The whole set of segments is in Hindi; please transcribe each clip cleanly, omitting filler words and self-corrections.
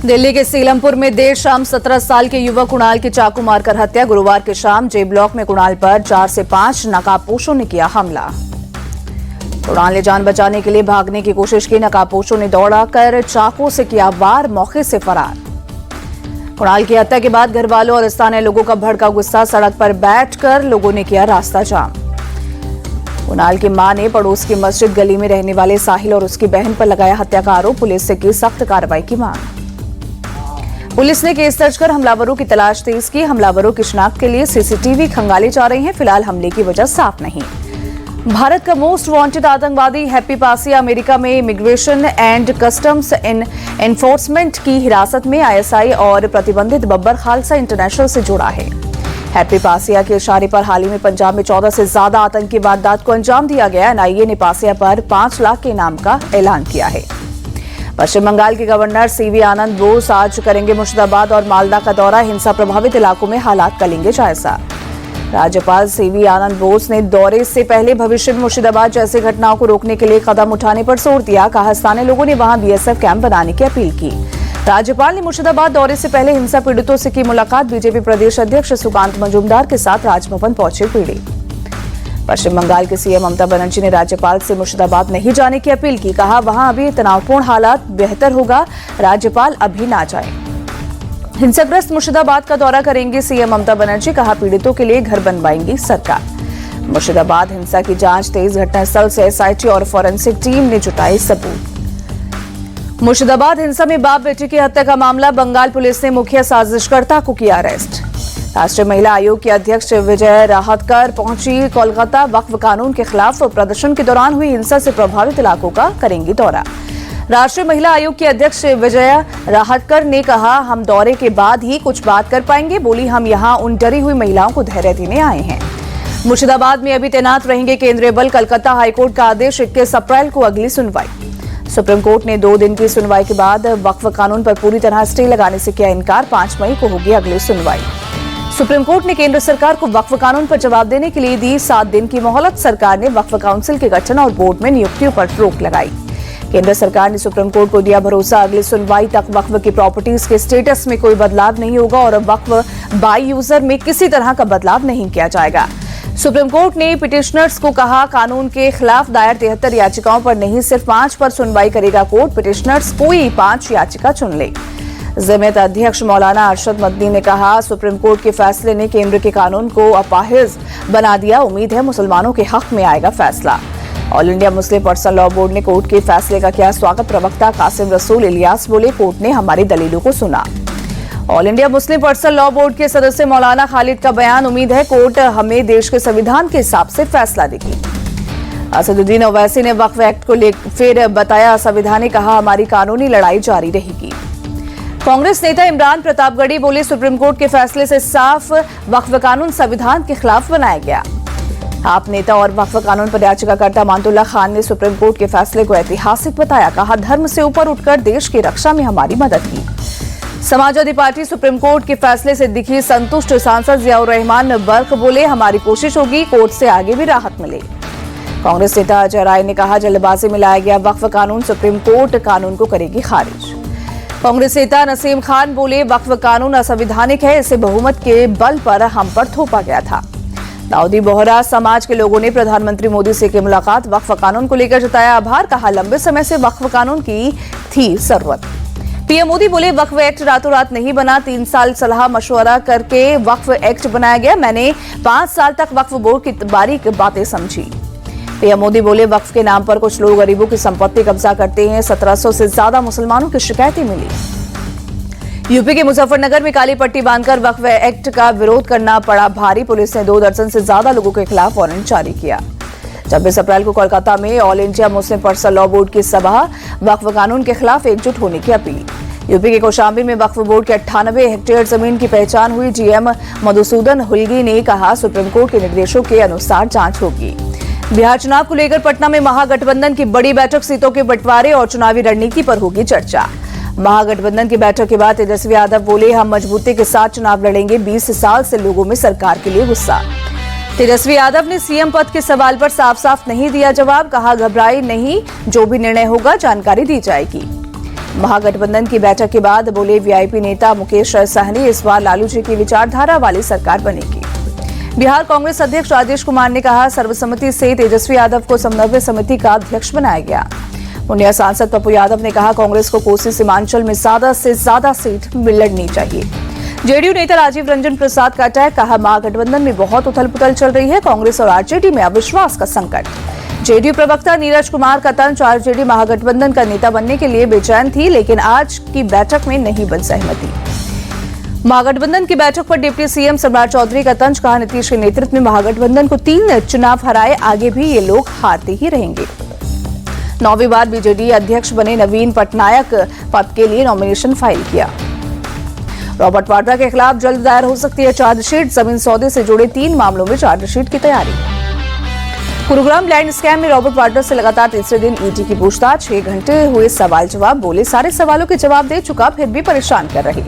दिल्ली के सीलमपुर में देर शाम 17 साल के युवक कुणाल की चाकू मारकर हत्या। गुरुवार की शाम जे ब्लॉक में कुणाल पर 4 से 5 नकाबपोशों ने किया हमला। कुणाल ने जान बचाने के लिए भागने की कोशिश की। नकाबपोशों ने दौड़ाकर चाकू से किया वार, मौके से फरार। कुणाल की हत्या के बाद घर वालों और स्थानीय लोगों का भड़का गुस्सा। सड़क पर बैठकर लोगों ने किया रास्ता जाम। कुणाल की मां ने पड़ोस की मस्जिद गली में रहने वाले साहिल और उसकी बहन पर लगाया हत्या का आरोप। पुलिस से की सख्त कार्रवाई की मांग। पुलिस ने केस दर्ज कर हमलावरों की तलाश तेज की। हमलावरों की शिनाख्त के लिए सीसीटीवी खंगाले जा रहे हैं। फिलहाल हमले की वजह साफ नहीं। भारत का मोस्ट वांटेड आतंकवादी हैप्पी पासिया अमेरिका में इमिग्रेशन एंड कस्टम्स एनफोर्समेंट की हिरासत में। आईएसआई और प्रतिबंधित बब्बर खालसा इंटरनेशनल से जुड़ा है। हैप्पी पासिया के इशारे पर हाल ही में पंजाब में 14 से ज्यादा आतंकी वारदात को अंजाम दिया गया। एनआईए ने पासिया पर 5 लाख के इनाम का ऐलान किया है। पश्चिम बंगाल के गवर्नर सीवी आनंद बोस आज करेंगे मुर्शिदाबाद और मालदा का दौरा। हिंसा प्रभावित इलाकों में हालात का लेंगे जायजा। राज्यपाल सीवी आनंद बोस ने दौरे से पहले भविष्य में मुर्शिदाबाद जैसी घटनाओं को रोकने के लिए कदम उठाने पर जोर दिया। कहा, स्थानीय लोगों ने वहां बीएसएफ कैंप बनाने की अपील की। राज्यपाल ने मुर्शिदाबाद दौरे से पहले हिंसा पीड़ितों से की मुलाकात। बीजेपी प्रदेश अध्यक्ष सुकांत मजूमदार के साथ राजभवन पहुंचे पीड़ित। पश्चिम बंगाल के सीएम ममता बनर्जी ने राज्यपाल से मुर्शिदाबाद नहीं जाने की अपील की। कहा, वहां अभी तनावपूर्ण हालात, बेहतर होगा राज्यपाल अभी ना जाए। हिंसाग्रस्त मुर्शिदाबाद का दौरा करेंगे सीएम ममता बनर्जी। कहा, पीड़ितों के लिए घर बनवाएंगी सरकार। मुर्शिदाबाद हिंसा की जांच तेज। घटनास्थल से एसआईटी और फॉरेंसिक टीम ने जुटाए सबूत। मुर्शिदाबाद हिंसा में बाप बेटे की हत्या का मामला। बंगाल पुलिस ने मुख्य साजिशकर्ता को किया अरेस्ट। राष्ट्रीय महिला आयोग की अध्यक्ष विजया राहतकर पहुंची कोलकाता। वक्फ कानून के खिलाफ प्रदर्शन के दौरान हुई हिंसा से प्रभावित इलाकों का करेंगी दौरा। राष्ट्रीय महिला आयोग की अध्यक्ष विजया राहतकर ने कहा, हम दौरे के बाद ही कुछ बात कर पाएंगे। बोली, हम यहां उन डरी हुई महिलाओं को धैर्य देने आए हैं। मुर्शिदाबाद में अभी तैनात रहेंगे केंद्रीय बल। कलकत्ता हाईकोर्ट का आदेश। 21 अप्रैल को अगली सुनवाई। सुप्रीम कोर्ट ने 2 दिन की सुनवाई के बाद वक्फ कानून पर पूरी तरह स्टे लगाने से किया इनकार। 5 मई को होगी अगली सुनवाई। सुप्रीम कोर्ट ने केंद्र सरकार को वक्फ कानून पर जवाब देने के लिए दी 7 दिन की मोहलत। सरकार ने वक्फ काउंसिल के गठन और बोर्ड में नियुक्तियों पर रोक लगाई। केंद्र सरकार ने सुप्रीम कोर्ट को दिया भरोसा, अगली सुनवाई तक वक्फ की प्रॉपर्टीज के स्टेटस में कोई बदलाव नहीं होगा और वक्फ बाय यूजर में किसी तरह का बदलाव नहीं किया जाएगा। सुप्रीम कोर्ट ने पिटिशनर्स को कहा, कानून के खिलाफ दायर 73 याचिकाओं पर नहीं, सिर्फ 5 पर सुनवाई करेगा कोर्ट। पिटिशनर्स कोई 5 याचिका चुन ले। जमीयत अध्यक्ष मौलाना अरशद मदनी ने कहा, सुप्रीम कोर्ट के फैसले ने केंद्र के कानून को अपाहिज बना दिया। उम्मीद है मुसलमानों के हक में आएगा फैसला। All India Muslim personal law board ने कोर्ट के फैसले का किया स्वागत। प्रवक्ता कासिम रसूल इलियास बोले, कोर्ट ने हमारी दलीलों को सुना। All India Muslim personal law board के सदस्य मौलाना खालिद का बयान, उम्मीद है कोर्ट हमें देश के संविधान के हिसाब से फैसला देगी। असदुद्दीन ओवैसी ने वक्फ एक्ट को फिर बताया असंवैधानिक। कहा, हमारी कानूनी लड़ाई जारी रहेगी। कांग्रेस नेता इमरान प्रतापगढ़ी बोले, सुप्रीम कोर्ट के फैसले से साफ वक्फ कानून संविधान के खिलाफ बनाया गया। आप नेता और वक्फ कानून पर याचिकाकर्ता मानतुल्लाह खान ने सुप्रीम कोर्ट के फैसले को ऐतिहासिक बताया। कहा, धर्म से ऊपर उठकर देश की रक्षा में हमारी मदद की। समाजवादी पार्टी सुप्रीम कोर्ट के फैसले से दिखी संतुष्ट। सांसद जियाउर रहमान बर्क बोले, हमारी कोशिश होगी कोर्ट से आगे भी राहत मिले। कांग्रेस नेता अजय राय ने कहा, जल्दबाजी में लाया गया वक्फ कानून, सुप्रीम कोर्ट कानून को करेगी खारिज। कांग्रेस नेता नसीम खान बोले, वक्फ कानून असंवैधानिक है, इसे बहुमत के बल पर हम पर थोपा गया था। दाऊदी बोहरा समाज के लोगों ने प्रधानमंत्री मोदी से की मुलाकात। वक्फ कानून को लेकर जताया आभार। कहा, लंबे समय से वक्फ कानून की थी जरूरत। पीएम मोदी बोले, वक्फ एक्ट रातों रात नहीं बना, 3 साल सलाह मशवरा करके वक्फ एक्ट बनाया गया। मैंने 5 साल तक वक्फ बोर्ड की बारीक बातें समझी। पीएम मोदी बोले, वक्फ के नाम पर कुछ लोग गरीबों की संपत्ति कब्जा करते हैं। 1700 से ज्यादा मुसलमानों की शिकायतें मिली। यूपी के मुजफ्फरनगर में काली पट्टी बांधकर वक्फ एक्ट का विरोध करना पड़ा भारी। पुलिस ने 2 दर्जन से ज्यादा लोगों के खिलाफ वारंट जारी किया। 26 अप्रैल को कोलकाता में all India Muslim personal law board की सभा। वक्फ कानून के खिलाफ एकजुट होने की अपील। यूपी के कौशाम्बी में वक्फ बोर्ड के 98 हेक्टेयर जमीन की पहचान हुई। जीएम मधुसूदन हुलगी ने कहा, सुप्रीम कोर्ट के निर्देशों के अनुसार जांच होगी। बिहार चुनाव को लेकर पटना में महागठबंधन की बड़ी बैठक। सीटों के बंटवारे और चुनावी रणनीति पर होगी चर्चा। महागठबंधन की बैठक के बाद तेजस्वी यादव बोले, हम मजबूती के साथ चुनाव लड़ेंगे। 20 साल से लोगों में सरकार के लिए गुस्सा। तेजस्वी यादव ने सीएम पद के सवाल पर साफ साफ नहीं दिया जवाब। कहा, घबराए नहीं, जो भी निर्णय होगा जानकारी दी जाएगी। महागठबंधन की बैठक के बाद बोले वीआईपी नेता मुकेश सहनी, इस बार लालू जी की विचारधारा वाली सरकार बनेगी। बिहार कांग्रेस अध्यक्ष राजेश कुमार ने कहा, सर्वसम्मति से तेजस्वी यादव को समन्वय समिति का अध्यक्ष बनाया गया। मुंडिया सांसद पप्पू यादव ने कहा, कांग्रेस को कोसी सीमांचल में ज्यादा से ज्यादा सीट लड़नी चाहिए। जेडीयू नेता राजीव रंजन प्रसाद का अटैक, कहा महागठबंधन में बहुत उथल पुथल चल रही है, कांग्रेस और आरजेडी में अविश्वास का संकट। जेडीयू प्रवक्ता नीरज कुमार का तंज, आरजेडी महागठबंधन का नेता बनने के लिए बेचैन थी, लेकिन आज की बैठक में नहीं बन सहमति। महागठबंधन की बैठक पर डिप्टी सीएम सम्राट चौधरी का तंज, कहा नीतीश के नेतृत्व में महागठबंधन को 3 चुनाव हराए, आगे भी ये लोग हारते ही रहेंगे। 9वीं बार बीजेडी अध्यक्ष बने नवीन पटनायक पद के लिए नॉमिनेशन फाइल किया। रॉबर्ट वाड्रा के खिलाफ जल्द दायर हो सकती है चार्जशीट, जमीन सौदे से जुड़े 3 मामलों में चार्जशीट की तैयारी। गुरुग्राम लैंड स्कैम में रॉबर्ट वाड्रा से लगातार तीसरे दिन ईडी की पूछताछ, 6 घंटे हुए सवाल जवाब, बोले सारे सवालों के जवाब दे चुका, फिर भी परेशान कर रही।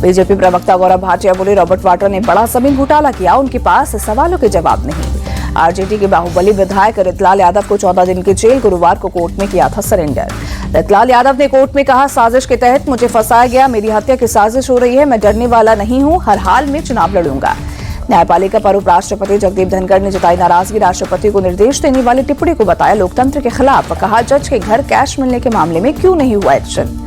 बीजेपी प्रवक्ता गौरव भाटिया बोले, रॉबर्ट वाड्रा ने बड़ा जमीन घोटाला किया, उनके पास सवालों के जवाब नहीं। आरजेडी के बाहुबली विधायक रतलाल यादव को 14 दिन की जेल, गुरुवार को कोर्ट में किया था सरेंडर। रतलाल यादव ने कोर्ट में कहा, साजिश के तहत मुझे फंसाया गया, मेरी हत्या की साजिश हो रही है, मैं डरने वाला नहीं हूं, हर हाल में चुनाव लड़ूंगा। न्यायपालिका पर उपराष्ट्रपति जगदीप धनखड़ ने जताई नाराजगी, राष्ट्रपति को निर्देश देने वाली टिप्पणी को बताया लोकतंत्र के खिलाफ, कहा जज के घर कैश मिलने के मामले में क्यों नहीं हुआ एक्शन।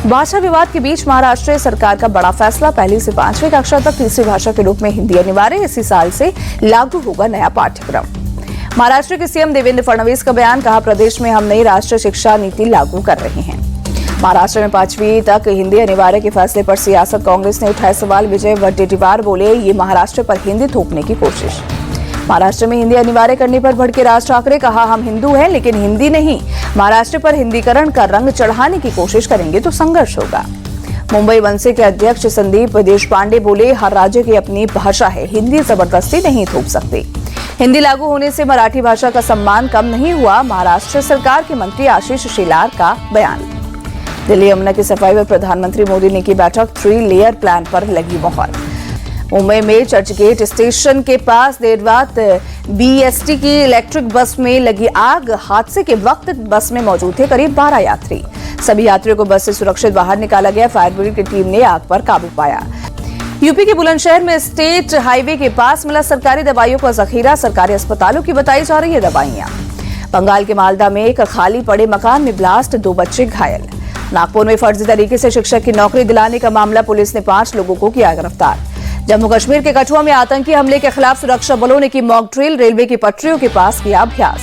भाषा विवाद के बीच महाराष्ट्र सरकार का बड़ा फैसला, 1ली से 5वीं कक्षा तक तीसरी भाषा के रूप में हिंदी अनिवार्य, इसी साल से लागू होगा नया पाठ्यक्रम। महाराष्ट्र के सीएम देवेंद्र फडणवीस का बयान, कहा प्रदेश में हम नई राष्ट्रीय शिक्षा नीति लागू कर रहे हैं। महाराष्ट्र में 5वीं तक हिंदी अनिवार्य के फैसले पर सियासत, कांग्रेस ने उठाए सवाल, विजय वडेट्टीवार बोले ये महाराष्ट्र पर हिंदी थोपने की कोशिश। महाराष्ट्र में हिंदी अनिवार्य करने पर भड़के राज ठाकरे, कहा हम हिंदू हैं लेकिन हिंदी नहीं, महाराष्ट्र पर हिंदीकरण का रंग चढ़ाने की कोशिश करेंगे तो संघर्ष होगा। मुंबई वनसे के अध्यक्ष संदीप देशपांडे बोले, हर राज्य की अपनी भाषा है, हिंदी जबरदस्ती नहीं थोप सकते। हिंदी लागू होने से मराठी भाषा का सम्मान कम नहीं हुआ, महाराष्ट्र सरकार के मंत्री आशीष शेलार का बयान। दिल्ली यमुना की सफाई पर प्रधानमंत्री मोदी ने की बैठक, 3 लेयर प्लान पर लगी मोहर। मुंबई में चर्चगेट स्टेशन के पास देर रात बीएसटी की इलेक्ट्रिक बस में लगी आग, हादसे के वक्त बस में मौजूद थे करीब 12 यात्री। सभी यात्रियों को बस से सुरक्षित बाहर निकाला गया, फायर ब्रिगेड की टीम ने आग पर काबू पाया। यूपी के बुलंदशहर में स्टेट हाईवे के पास मिला सरकारी दवाइयों का जखीरा, सरकारी अस्पतालों की बताई जा रही है दवाइयां। बंगाल के मालदा में एक खाली पड़े मकान में ब्लास्ट, 2 बच्चे घायल। नागपुर में फर्जी तरीके से शिक्षक की नौकरी दिलाने का मामला, पुलिस ने 5 लोगों को किया गिरफ्तार। जम्मू कश्मीर के कठुआ में आतंकी हमले के खिलाफ सुरक्षा बलों ने की मॉक ड्रिल, रेलवे की पटरियों के पास किया अभ्यास।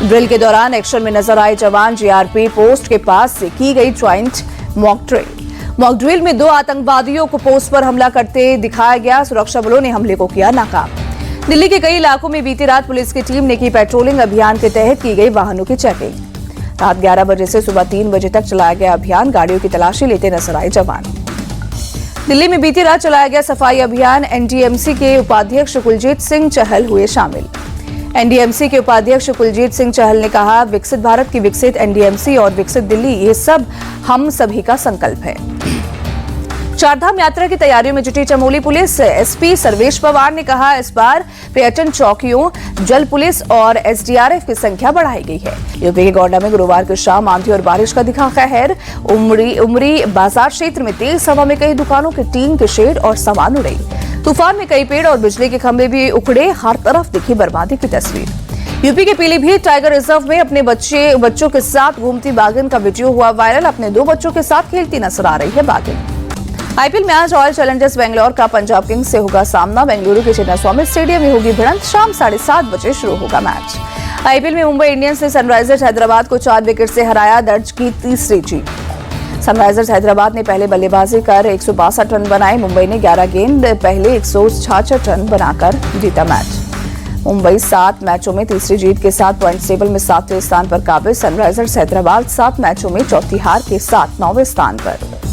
ड्रिल के दौरान एक्शन में नजर आए जवान, जीआरपी पोस्ट के पास से की गई joint mock drill. Mock drill में 2 आतंकवादियों को पोस्ट पर हमला करते दिखाया गया, सुरक्षा बलों ने हमले को किया नाकाम। दिल्ली के कई इलाकों में बीती रात पुलिस की टीम ने की पेट्रोलिंग अभियान के तहत की गई वाहनों की चेकिंग। रात 11 बजे से सुबह 3 बजे तक चलाया गया अभियान, गाड़ियों की तलाशी लेते नजर आए जवान। दिल्ली में बीती रात चलाया गया सफाई अभियान, एनडीएमसी के उपाध्यक्ष कुलजीत सिंह चहल हुए शामिल। एनडीएमसी के उपाध्यक्ष कुलजीत सिंह चहल ने कहा, विकसित भारत की विकसित एनडीएमसी और विकसित दिल्ली, ये सब हम सभी का संकल्प है। चारधाम यात्रा की तैयारियों में जुटी चमोली पुलिस, एसपी सर्वेश पवार ने कहा, इस बार पर्यटन चौकियों, जल पुलिस और एसडीआरएफ की संख्या बढ़ाई गई है। यूपी के गोंडा में गुरुवार की शाम आंधी और बारिश का दिखा कहर, उमरी बाजार क्षेत्र में तेज हवा में कई दुकानों के टीन के शेड और सामान उड़े। तूफान में कई पेड़ और बिजली के खंभे भी उखड़े, हर तरफ दिखी बर्बादी की तस्वीर। यूपी के पीलीभीत टाइगर रिजर्व में अपने बच्चों के साथ घूमती बाघिन का वीडियो हुआ वायरल, अपने 2 बच्चों के साथ खेलती नजर आ रही है बाघिन। आईपीएल में आज रॉयल चैलेंजर्स बेंगलोर का पंजाब किंग्स से होगा सामना, बेंगलुरु के चिन्नास्वामी स्टेडियम में होगी भिड़ंत, शाम 7:30 बजे शुरू होगा मैच। आईपीएल में मुंबई इंडियंस ने सनराइजर्स हैदराबाद को 4 विकेट से हराया, दर्ज की तीसरी जीत। सनराइजर्स हैदराबाद ने पहले बल्लेबाजी कर 162 रन बनाए, मुंबई ने 11 गेंद पहले 166 रन बनाकर जीता मैच। मुंबई 7 मैचों में तीसरी जीत के साथ पॉइंट टेबल में 7वें स्थान पर काबिज, सनराइजर्स हैदराबाद 7 मैचों में चौथी हार के साथ 9वें स्थान पर।